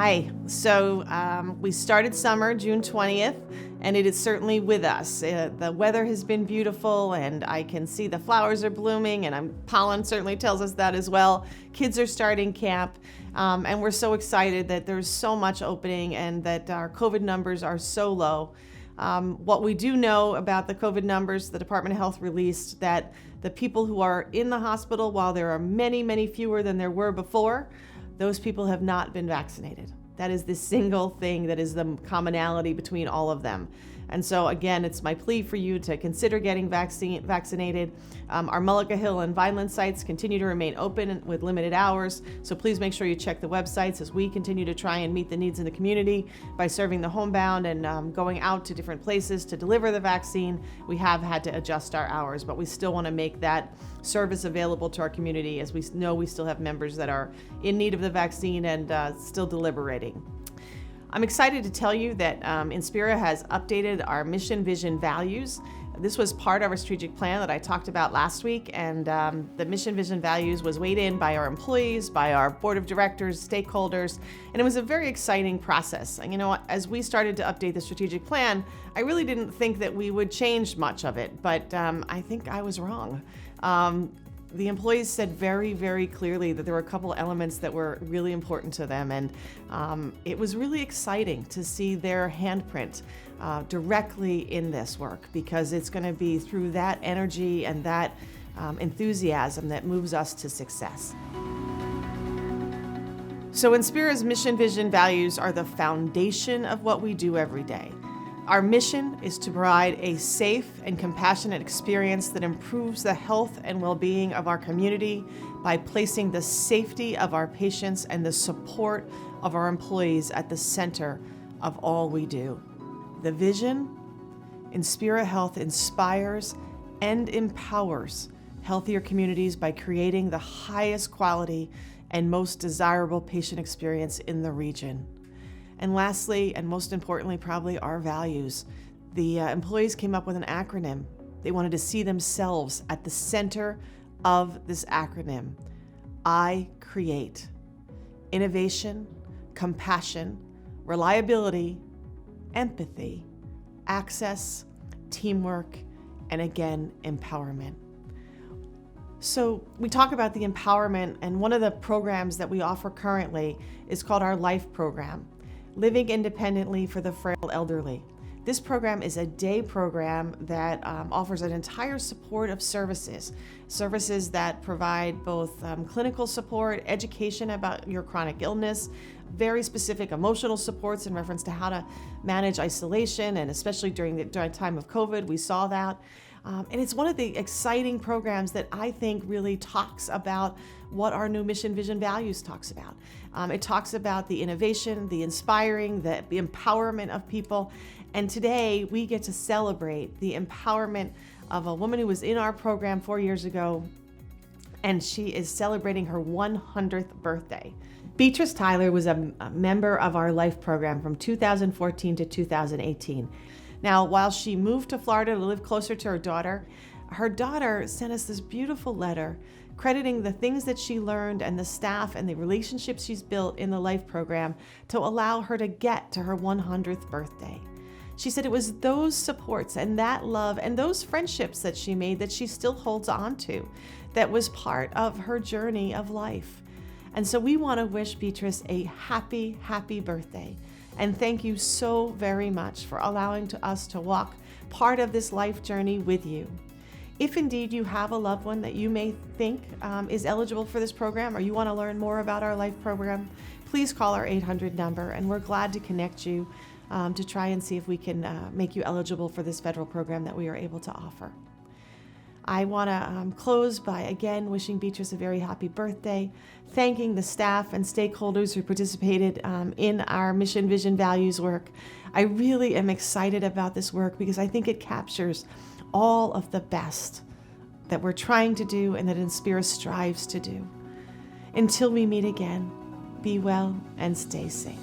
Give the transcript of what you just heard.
Hi. We started summer June 20th, and it is certainly with us. The weather has been beautiful, and I can see the flowers are blooming, and pollen certainly tells us that as well. Kids are starting camp, and we're so excited that there's so much opening and that our COVID numbers are so low. What we do know about the COVID numbers, the Department of Health released that the people who are in the hospital, while there are many, many fewer than there were before, those people have not been vaccinated. That is the single thing that is the commonality between all of them. And so again, it's my plea for you to consider getting vaccinated. Our Mullica Hill and Vineland sites continue to remain open with limited hours. So please make sure you check the websites as we continue to try and meet the needs in the community by serving the homebound and going out to different places to deliver the vaccine. We have had to adjust our hours, but we still want to make that service available to our community, as we know we still have members that are in need of the vaccine and still deliberating. I'm excited to tell you that Inspira has updated our mission, vision, values. This was part of our strategic plan that I talked about last week, and the mission, vision, values was weighed in by our employees, by our board of directors, stakeholders, and it was a very exciting process. And as we started to update the strategic plan, I really didn't think that we would change much of it, but I think I was wrong. The employees said very, very clearly that there were a couple elements that were really important to them, and it was really exciting to see their handprint directly in this work, because it's going to be through that energy and that enthusiasm that moves us to success. So Inspira's mission, vision, values are the foundation of what we do every day. Our mission is to provide a safe and compassionate experience that improves the health and well-being of our community by placing the safety of our patients and the support of our employees at the center of all we do. The vision: Inspira Health inspires and empowers healthier communities by creating the highest quality and most desirable patient experience in the region. And lastly, and most importantly, probably our values. The employees came up with an acronym. They wanted to see themselves at the center of this acronym. I create innovation, compassion, reliability, empathy, access, teamwork, and again, empowerment. So we talk about the empowerment, and one of the programs that we offer currently is called our LIFE program, Living Independently for the Frail Elderly. This program is a day program that offers an entire support of services that provide both clinical support, education about your chronic illness, very specific emotional supports in reference to how to manage isolation, and especially during the time of COVID, we saw that. And it's one of the exciting programs that I think really talks about what our new mission, vision, values talks about. It talks about the innovation, the inspiring, the empowerment of people. And today we get to celebrate the empowerment of a woman who was in our program 4 years ago, and she is celebrating her 100th birthday. Beatrice Tyler was a member of our LIFE program from 2014 to 2018. Now, while she moved to Florida to live closer to her daughter sent us this beautiful letter crediting the things that she learned and the staff and the relationships she's built in the LIFE program to allow her to get to her 100th birthday. She said it was those supports and that love and those friendships that she made that she still holds on to that was part of her journey of life. And so we want to wish Beatrice a happy, happy birthday. And thank you so very much for allowing us to walk part of this life journey with you. If indeed you have a loved one that you may think is eligible for this program, or you want to learn more about our LIFE program, please call our 800 number, and we're glad to connect you to try and see if we can make you eligible for this federal program that we are able to offer. I want to close by again wishing Beatrice a very happy birthday, thanking the staff and stakeholders who participated in our mission, vision, values work. I really am excited about this work because I think it captures all of the best that we're trying to do and that Inspira strives to do. Until we meet again, be well and stay safe.